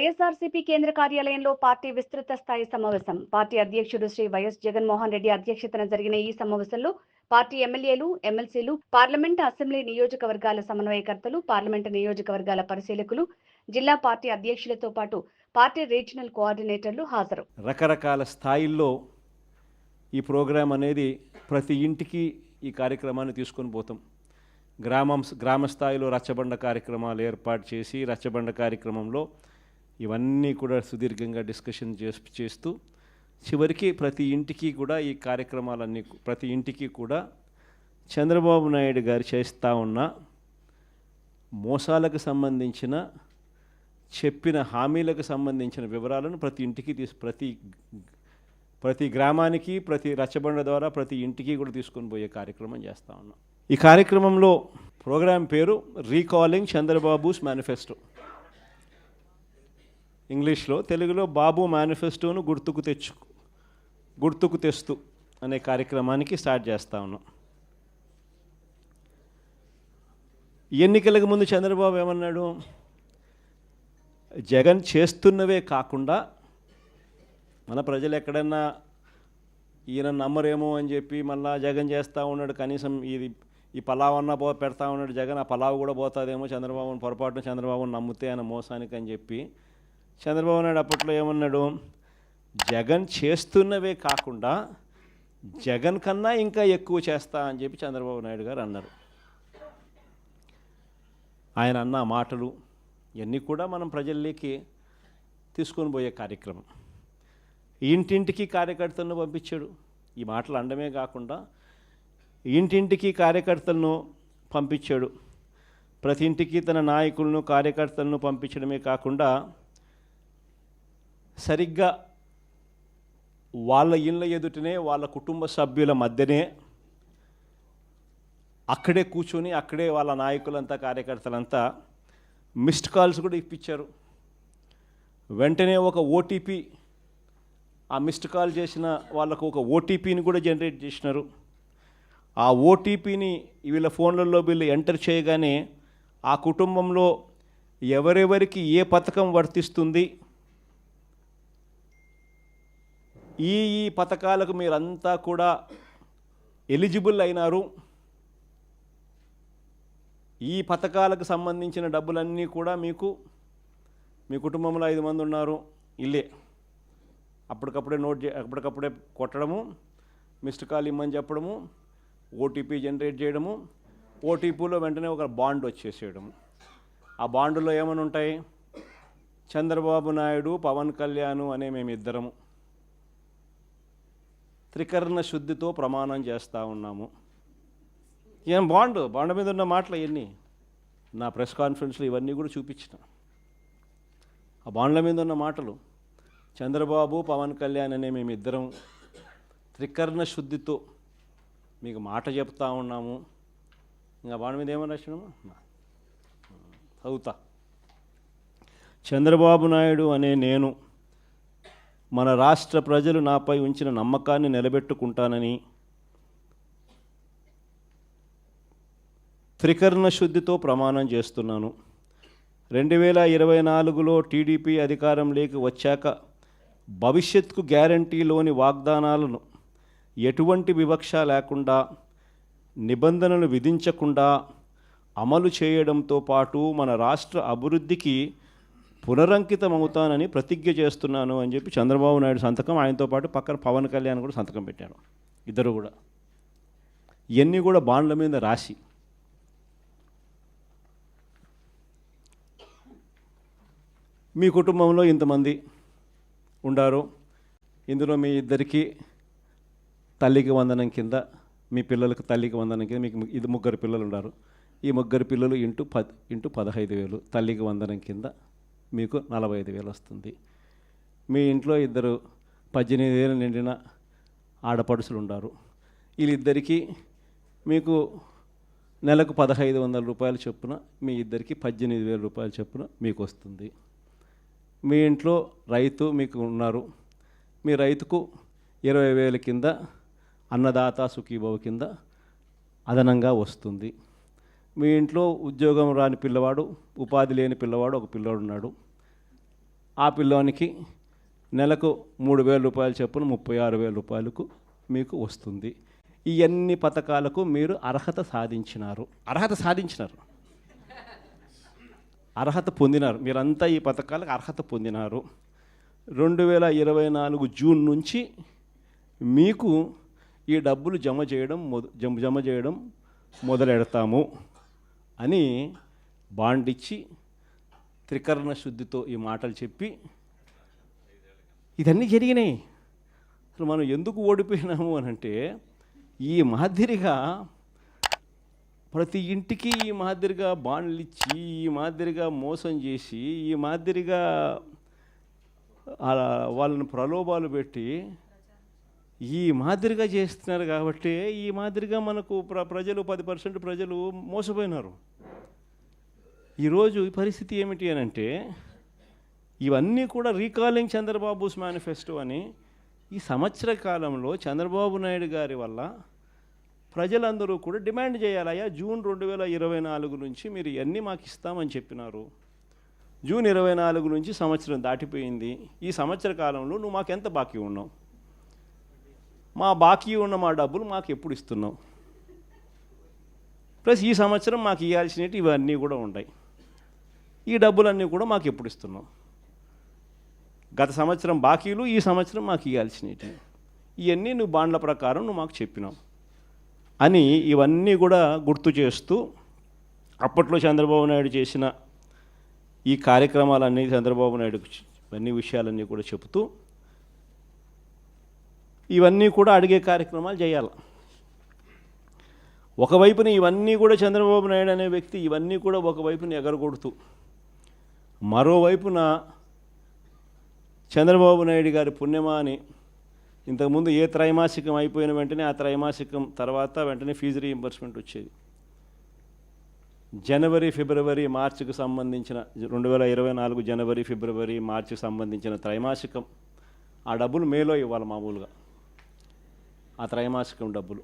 వైఎస్ఆర్సీపీ కేంద్ర కార్యాలయంలో పార్టీ విస్తృత స్థాయి సమావేశం. పార్టీ అధ్యక్షుడు శ్రీ వైఎస్ జగన్మోహన్ రెడ్డి అధ్యక్షతన జరిగిన ఈ సమావేశంలో పార్టీ ఎమ్మెల్యేలు, ఎమ్మెల్సీలు, పార్లమెంటు, అసెంబ్లీ నియోజకవర్గాల సమన్వయకర్తలు, పార్లమెంటు నియోజకవర్గాల పరిశీలకులు, జిల్లా పార్టీ అధ్యక్షులతో పాటు పార్టీ రీజనల్ కోఆర్డినేటర్లు హాజరు. రకరకాల స్థాయిల్లో ఈ ప్రోగ్రాం అనేది ప్రతి ఇంటికి ఈ కార్యక్రమాన్ని తీసుకొని పోతాం. గ్రామ స్థాయిలో రచ్చబండ కార్యక్రమాలు ఏర్పాటు చేసి రచ్చబండ కార్యక్రమంలో ఇవన్నీ కూడా సుదీర్ఘంగా డిస్కషన్ చేస్తూ చివరికి ప్రతి ఇంటికి కూడా ఈ కార్యక్రమాలన్నీ ప్రతి ఇంటికి కూడా చంద్రబాబు నాయుడు గారు చేస్తూ ఉన్న మోసాలకు సంబంధించిన చెప్పిన హామీలకు సంబంధించిన వివరాలను ప్రతి ఇంటికి ప్రతి గ్రామానికి ప్రతి రచ్చబండ ద్వారా ప్రతి ఇంటికి కూడా తీసుకొని పోయే కార్యక్రమం చేస్తూ ఉన్నాం. ఈ కార్యక్రమంలో ప్రోగ్రాం పేరు రీకాలింగ్ చంద్రబాబుస్ మేనిఫెస్టో. ఇంగ్లీష్లో, తెలుగులో బాబు మేనిఫెస్టోను గుర్తుకు తెస్తూ అనే కార్యక్రమానికి స్టార్ట్ చేస్తూ ఉన్నాం. ఎన్నికలకు ముందు చంద్రబాబు ఏమన్నాడు? జగన్ చేస్తున్నవే కాకుండా మన ప్రజలు ఎక్కడన్నా ఈయన నమ్మరేమో అని చెప్పి మళ్ళా జగన్ చేస్తూ ఉన్నాడు, కనీసం ఈ పలావ్ అన్నా పెడతా ఉన్నాడు జగన్, ఆ పలావ్ కూడా పోతుందేమో చంద్రబాబుని పొరపాటున చంద్రబాబుని నమ్మితే ఆయన మోసానికి అని చెప్పి చంద్రబాబు నాయుడు అప్పట్లో ఏమన్నాడు? జగన్ చేస్తున్నవే కాకుండా జగన్ కన్నా ఇంకా ఎక్కువ చేస్తా అని చెప్పి చంద్రబాబు నాయుడు గారు అన్నారు. ఆయన అన్న మాటలు ఇవన్నీ కూడా మనం ప్రజల్లోకి తీసుకొని పోయే కార్యక్రమం. ఇంటింటికి కార్యకర్తలను పంపించాడు. ఈ మాటలు అనడమే కాకుండా ఇంటింటికి కార్యకర్తలను పంపించాడు. ప్రతి ఇంటికి తన నాయకులను కార్యకర్తలను పంపించడమే కాకుండా సరిగ్గా వాళ్ళ ఇళ్ళ ఎదుటనే వాళ్ళ కుటుంబ సభ్యుల మధ్యనే అక్కడే కూర్చొని అక్కడే వాళ్ళ నాయకులంతా కార్యకర్తలంతా మిస్డ్ కాల్స్ కూడా ఇప్పించారు. వెంటనే ఒక ఓటీపీ, ఆ మిస్డ్ కాల్ చేసిన వాళ్ళకు ఒక ఓటీపీని కూడా జనరేట్ చేసినారు. ఆ ఓటీపీని వీళ్ళ ఫోన్లలో వీళ్ళు ఎంటర్ చేయగానే ఆ కుటుంబంలో ఎవరెవరికి ఏ పథకం వర్తిస్తుంది, ఈ పథకాలకు మీరంతా కూడా ఎలిజిబుల్ అయినారు, ఈ పథకాలకు సంబంధించిన డబ్బులన్నీ కూడా మీకు మీ కుటుంబంలో 5 మంది ఉన్నారు ఇల్లే అప్పటికప్పుడే కొట్టడము, మిస్డ్ కాల్ ఇమ్మని చెప్పడము, ఓటీపీ జనరేట్ చేయడము, ఓటీపీలో వెంటనే ఒక బాండ్ వచ్చేసేయడము. ఆ బాండులో ఏమని ఉంటాయి? చంద్రబాబు నాయుడు, పవన్ కళ్యాణ్ అనే మేమిద్దరము త్రికరణ శుద్ధితో ప్రమాణం చేస్తూ ఉన్నాము. ఏం బాండ్ మీద ఉన్న మాటలు ఇవన్నీ నా ప్రెస్ కాన్ఫరెన్స్లో ఇవన్నీ కూడా చూపించిన. ఆ బాండ్ల మీద ఉన్న మాటలు చంద్రబాబు, పవన్ కళ్యాణ్ అనే మేమిద్దరం త్రికరణ శుద్ధితో మీకు మాట చెప్తా ఉన్నాము. ఇంకా బాండ్ మీద ఏమని రాసినాము చదువుతా. చంద్రబాబు నాయుడు అనే నేను మన రాష్ట్ర ప్రజలు నాపై ఉంచిన నమ్మకాన్ని నిలబెట్టుకుంటానని త్రికరణ శుద్ధితో ప్రమాణం చేస్తున్నాను. 2024లో టీడీపీ అధికారంలోకి వచ్చాక భవిష్యత్తుకు గ్యారంటీలోని వాగ్దానాలను ఎటువంటి వివక్ష లేకుండా, నిబంధనలు విధించకుండా అమలు చేయడంతో పాటు మన రాష్ట్ర అభివృద్ధికి పునరంకితమవుతానని ప్రతిజ్ఞ చేస్తున్నాను అని చెప్పి చంద్రబాబు నాయుడు సంతకం, ఆయనతో పాటు పక్కన పవన్ కళ్యాణ్ కూడా సంతకం పెట్టారు. ఇద్దరు కూడా ఇవన్నీ కూడా బాండ్ల మీద రాసి మీ కుటుంబంలో ఇంతమంది ఉండారు, ఇందులో మీ ఇద్దరికి తల్లికి వందనం కింద, మీ పిల్లలకు తల్లికి వందనం కింద మీకు 3 పిల్లలు ఉన్నారు. ఈ 3 పిల్లలు ఇంటూ 15,000 తల్లికి వందనం కింద మీకు 45,000 వస్తుంది. మీ ఇంట్లో 18,000 నిండిన ఆడపడుసులు ఉన్నారు. వీళ్ళిద్దరికీ మీకు నెలకు 1,500 రూపాయల చొప్పున, మీ ఇద్దరికి 18,000 రూపాయల చొప్పున మీకు వస్తుంది. మీ ఇంట్లో రైతు మీకు ఉన్నారు, మీ రైతుకు 20,000 కింద అన్నదాత సుఖీభవ కింద అదనంగా వస్తుంది. మీ ఇంట్లో ఉద్యోగం రాని పిల్లవాడు, ఉపాధి లేని పిల్లవాడు ఒక పిల్లవాడు ఉన్నాడు. ఆ పిల్లోనికి నెలకు 3,000 రూపాయలు చొప్పున 36,000 రూపాయలకు మీకు వస్తుంది. ఈ అన్ని పథకాలకు మీరు అర్హత సాధించినారు, అర్హత పొందినారు. మీరంతా ఈ పథకాలకు అర్హత పొందినారు. 2024 జూన్ నుంచి మీకు ఈ డబ్బులు జమ చేయడం మొదలెడతాము అని బాండ్ ఇచ్చి త్రికరణ శుద్ధితో ఈ మాటలు చెప్పి ఇదన్నీ జరిగినాయి. అసలు మనం ఎందుకు ఓడిపోయినాము అని అంటే, ఈ మాదిరిగా ప్రతి ఇంటికి ఈ మాదిరిగా బాండ్లు ఇచ్చి, ఈ మాదిరిగా మోసం చేసి, ఈ మాదిరిగా వాళ్ళని ప్రలోభాలు పెట్టి ఈ మాదిరిగా చేస్తున్నారు. కాబట్టి ఈ మాదిరిగా మనకు ప్రజలు 10% ప్రజలు మోసపోయినారు. ఈరోజు ఈ పరిస్థితి ఏమిటి అని అంటే, ఇవన్నీ కూడా రీకాలింగ్ చంద్రబాబుస్ మేనిఫెస్టో అని ఈ సంవత్సర కాలంలో చంద్రబాబు నాయుడు గారి వల్ల ప్రజలందరూ కూడా డిమాండ్ చేయాలయ్యా, జూన్ 2024 నుంచి మీరు ఇవన్నీ మాకు ఇస్తామని చెప్పినారు. జూన్ 24 నుంచి సంవత్సరం దాటిపోయింది. ఈ సంవత్సర కాలంలో నువ్వు మాకు ఎంత బాకీ ఉన్నావు, మా బాకీ ఉన్న మా డబ్బులు మాకు ఎప్పుడు ఇస్తున్నావు, ప్లస్ ఈ సంవత్సరం మాకు ఇవ్వాల్సినవి ఇవన్నీ కూడా ఉంటాయి, ఈ డబ్బులన్నీ కూడా మాకు ఎప్పుడు ఇస్తున్నావు, గత సంవత్సరం బాకీలు, ఈ సంవత్సరం మాకు ఇవ్వాల్సినవి, ఇవన్నీ నువ్వు బాండ్ల ప్రకారం నువ్వు మాకు చెప్పినావు అని ఇవన్నీ కూడా గుర్తు చేస్తూ అప్పట్లో చంద్రబాబు నాయుడు చేసిన ఈ కార్యక్రమాలన్నీ, చంద్రబాబు నాయుడు అన్ని విషయాలన్నీ కూడా చెబుతూ ఇవన్నీ కూడా అడిగే కార్యక్రమాలు చేయాలి. ఒకవైపున ఇవన్నీ కూడా చంద్రబాబు నాయుడు అనే వ్యక్తి ఇవన్నీ కూడా ఒకవైపున ఎగరగొడుతూ, మరోవైపున చంద్రబాబు నాయుడు గారి పుణ్యమా అని ఇంతకుముందు ఏ త్రైమాసికం అయిపోయిన వెంటనే ఆ త్రైమాసికం తర్వాత వెంటనే ఫీజు రీయింబర్స్మెంట్ వచ్చేది. జనవరి, ఫిబ్రవరి, మార్చికి సంబంధించిన 2024 జనవరి, ఫిబ్రవరి, మార్చికి సంబంధించిన త్రైమాసికం ఆ డబ్బులు మేలో ఇవ్వాలి మామూలుగా, ఆ త్రైమాసికం డబ్బులు.